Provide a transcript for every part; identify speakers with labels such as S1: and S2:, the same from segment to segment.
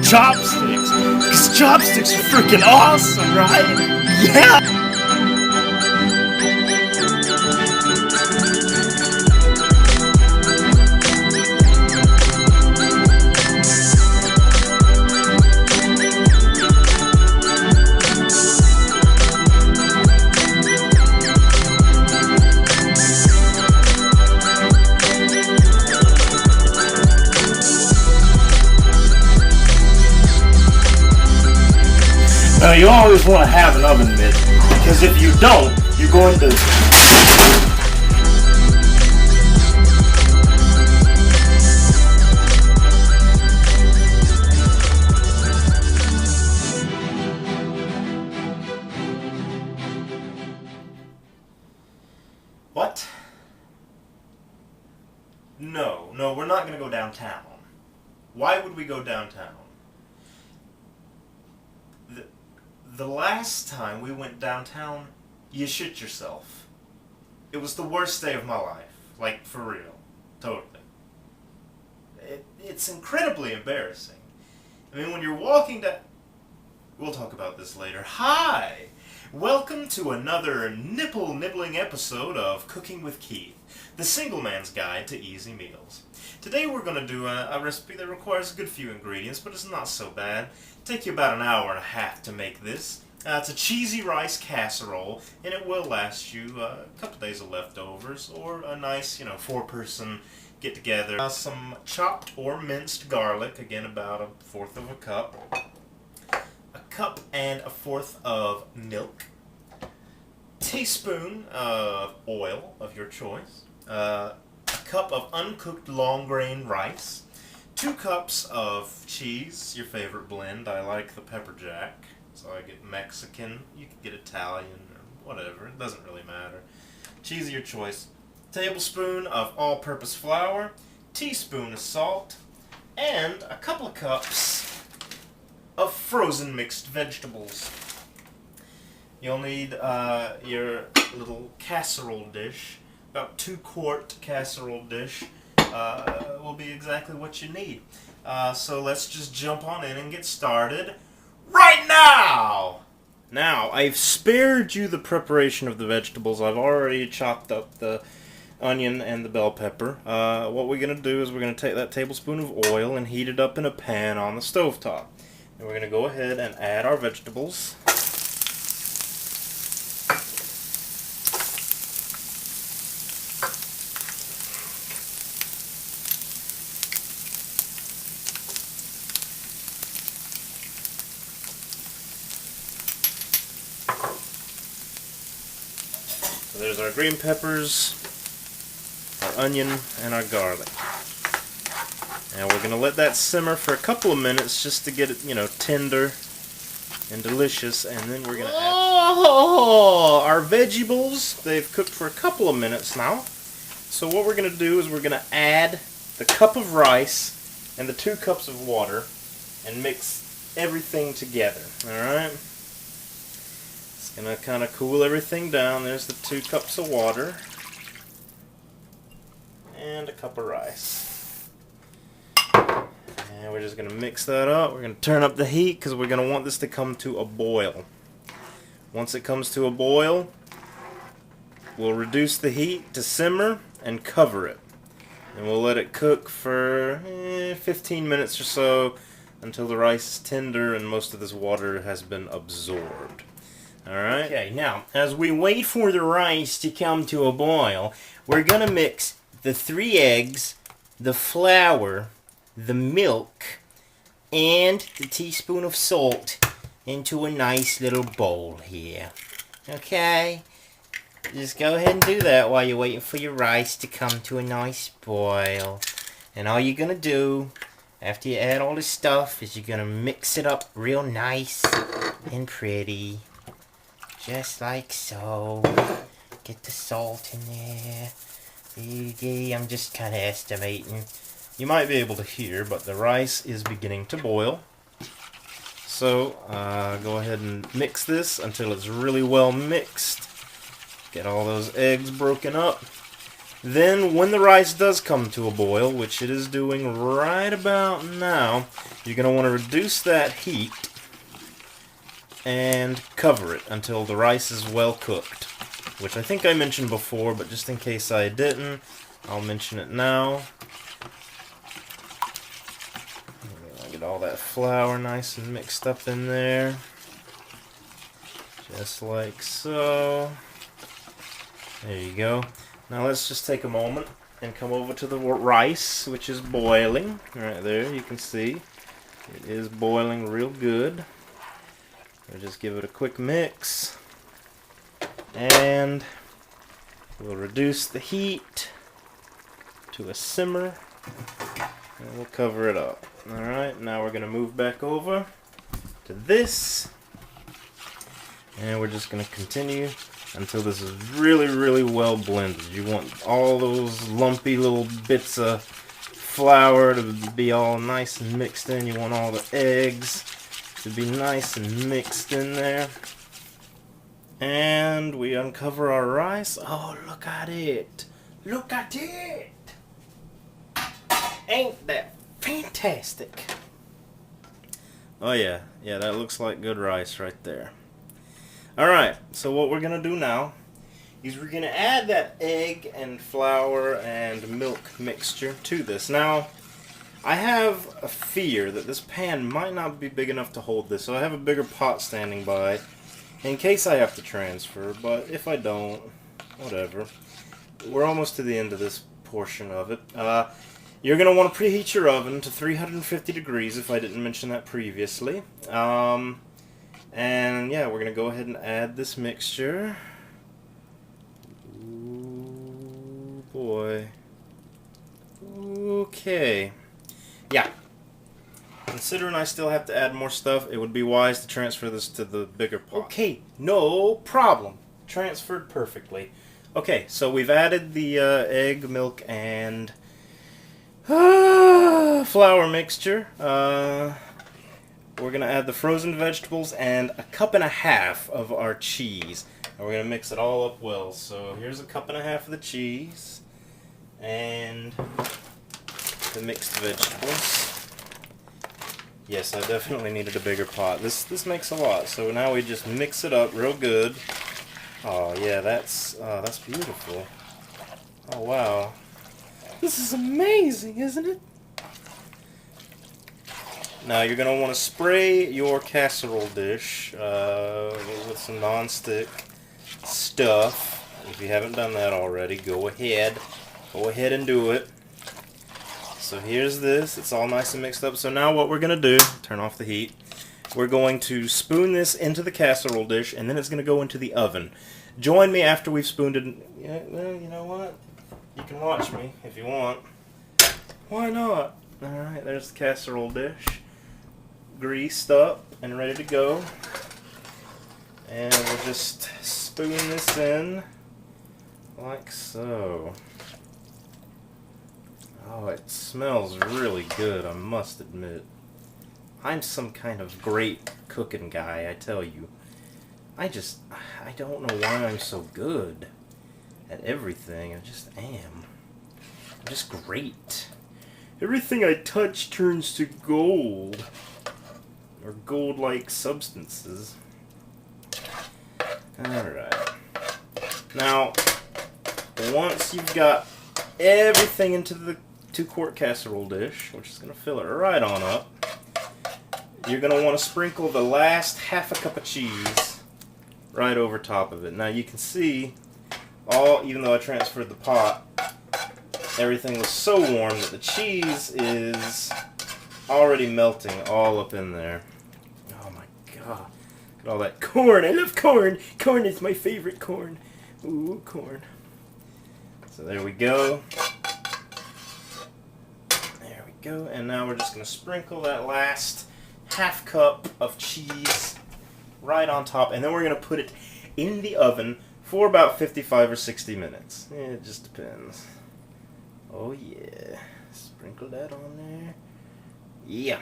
S1: chopsticks, because chopsticks are freaking awesome, right? Yeah! Now you always want to have an oven mitt, because if you don't, you're going to... What? No, we're not going to go downtown. Why would we go downtown? The last time we went downtown, you shit yourself. It was the worst day of my life. Like, for real. Totally. It's incredibly embarrassing. I mean, when you're walking down... We'll talk about this later. Hi! Welcome to another nipple-nibbling episode of Cooking with Keith, the single man's guide to easy meals. Today we're going to do a recipe that requires a good few ingredients, but it's not so bad. Take you about an hour and a half to make this. It's a cheesy rice casserole, and it will last you a couple days of leftovers, or a nice, 4-person get-together. Some chopped or minced garlic, again about 1/4 of a cup. A cup and 1/4 of milk. Teaspoon of oil of your choice. A cup of uncooked long grain rice. 2 cups of cheese, your favorite blend. I like the pepper jack, so I get Mexican. You can get Italian or whatever. It doesn't really matter. Cheese of your choice. Tablespoon of all-purpose flour. Teaspoon of salt. And a couple of cups of frozen mixed vegetables. You'll need your little casserole dish. About 2-quart casserole dish. Will be exactly what you need. So let's just jump on in and get started right now! Now, I've spared you the preparation of the vegetables. I've already chopped up the onion and the bell pepper. What we're going to do is we're going to take that tablespoon of oil and heat it up in a pan on the stovetop. And we're going to go ahead and add our vegetables. So there's our green peppers, our onion, and our garlic. And we're going to let that simmer for a couple of minutes just to get it, tender and delicious. And then we're going to add our vegetables. They've cooked for a couple of minutes now. So what we're going to do is we're going to add the cup of rice and the 2 cups of water and mix everything together. Alright? Gonna kind of cool everything down. There's the 2 cups of water and a cup of rice, and we're just gonna mix that up. We're gonna turn up the heat because we're gonna want this to come to a boil. Once it comes to a boil, we'll reduce the heat to simmer and cover it, and we'll let it cook for 15 minutes or so until the rice is tender and most of this water has been absorbed. Alright, okay, now, as we wait for the rice to come to a boil, we're going to mix the 3 eggs, the flour, the milk, and the teaspoon of salt into a nice little bowl here. Okay? Just go ahead and do that while you're waiting for your rice to come to a nice boil. And all you're going to do, after you add all this stuff, is you're going to mix it up real nice and pretty. Just like so. Get the salt in there. I'm just kind of estimating. You might be able to hear, but the rice is beginning to boil. So, go ahead and mix this until it's really well mixed. Get all those eggs broken up. Then when the rice does come to a boil, which it is doing right about now, you're going to want to reduce that heat and cover it until the rice is well cooked, which I think I mentioned before, but just in case I didn't, I'll mention it now. Get all that flour nice and mixed up in there, just like so. There you go. Now let's just take a moment and come over to the rice, which is boiling. Right there, you can see it is boiling real good. We'll just give it a quick mix, and we'll reduce the heat to a simmer, and we'll cover it up. Alright, now we're going to move back over to this, and we're just going to continue until this is really, really well blended. You want all those lumpy little bits of flour to be all nice and mixed in. You want all the eggs to be nice and mixed in there. And we uncover our rice. Oh, look at it. Look at it. Ain't that fantastic? Oh yeah, that looks like good rice right there. Alright, so what we're going to do now is we're going to add that egg and flour and milk mixture to this. Now, I have a fear that this pan might not be big enough to hold this, so I have a bigger pot standing by in case I have to transfer, but if I don't, whatever. We're almost to the end of this portion of it. You're going to want to preheat your oven to 350 degrees, if I didn't mention that previously. And yeah, we're going to go ahead and add this mixture. Ooh, boy. Okay. Yeah. Considering I still have to add more stuff, it would be wise to transfer this to the bigger pot. Okay, no problem. Transferred perfectly. Okay, so we've added the egg, milk, and flour mixture. We're going to add the frozen vegetables and a cup and a half of our cheese. And we're going to mix it all up well. So here's a cup and a half of the cheese and the mixed vegetables. Yes, I definitely needed a bigger pot. This makes a lot. So now we just mix it up real good. Oh yeah, that's beautiful. Oh wow. This is amazing, isn't it? Now you're going to want to spray your casserole dish with some non-stick stuff. If you haven't done that already, go ahead and do it. So here's this. It's all nice and mixed up. So now what we're going to do, turn off the heat, we're going to spoon this into the casserole dish, and then it's going to go into the oven. Join me after we've spooned it. Yeah, well, you know what? You can watch me if you want. Why not? Alright, there's the casserole dish. Greased up and ready to go. And we'll just spoon this in like so. Oh, it smells really good, I must admit. I'm some kind of great cooking guy, I tell you. I don't know why I'm so good at everything. I just am. I'm just great. Everything I touch turns to gold. Or gold-like substances. Alright. Now, once you've got everything into the 2-quart casserole dish, which is going to fill it right on up, you're going to want to sprinkle the last half a cup of cheese right over top of it. Now you can see, even though I transferred the pot, everything was so warm that the cheese is already melting all up in there. Oh my god. Look at all that corn. I love corn. Corn is my favorite corn. Ooh, corn. So there we go. There we go. And now we're just going to sprinkle that last half cup of cheese right on top. And then we're going to put it in the oven for about 55 or 60 minutes. It just depends. Oh yeah. Sprinkle that on there. Yeah.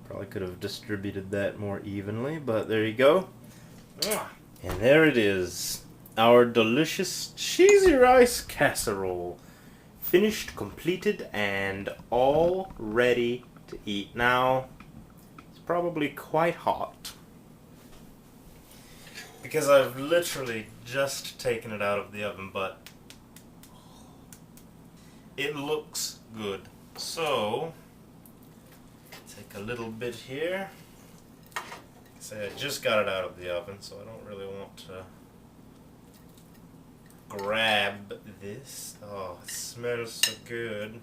S1: Probably could have distributed that more evenly, but there you go. And there it is. our delicious cheesy rice casserole. Finished, completed, and all ready to eat. Now, it's probably quite hot because I've literally just taken it out of the oven, but it looks good. So, take a little bit here. Say I just got it out of the oven, so I don't really want to grab this. Oh, it smells so good.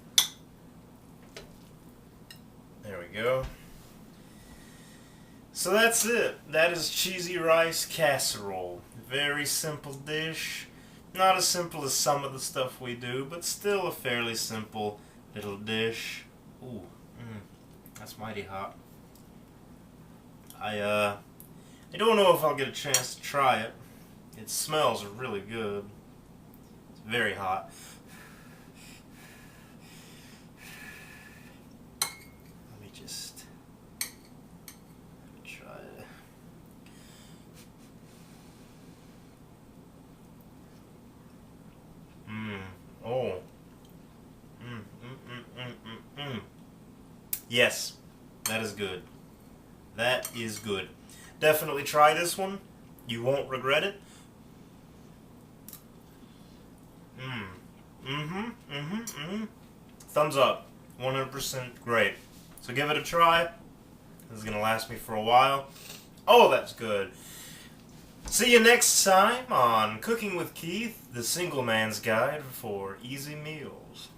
S1: There we go. So that's it. That is cheesy rice casserole. Very simple dish. Not as simple as some of the stuff we do, but still a fairly simple little dish. Ooh, that's mighty hot. I don't know if I'll get a chance to try it. It smells really good. It's very hot. Let me just try it. Oh. Yes, that is good. That is good. Definitely try this one. You won't regret it. Thumbs up. 100% great. So give it a try. This is going to last me for a while. Oh, that's good. See you next time on Cooking with Keith, the single man's guide for easy meals.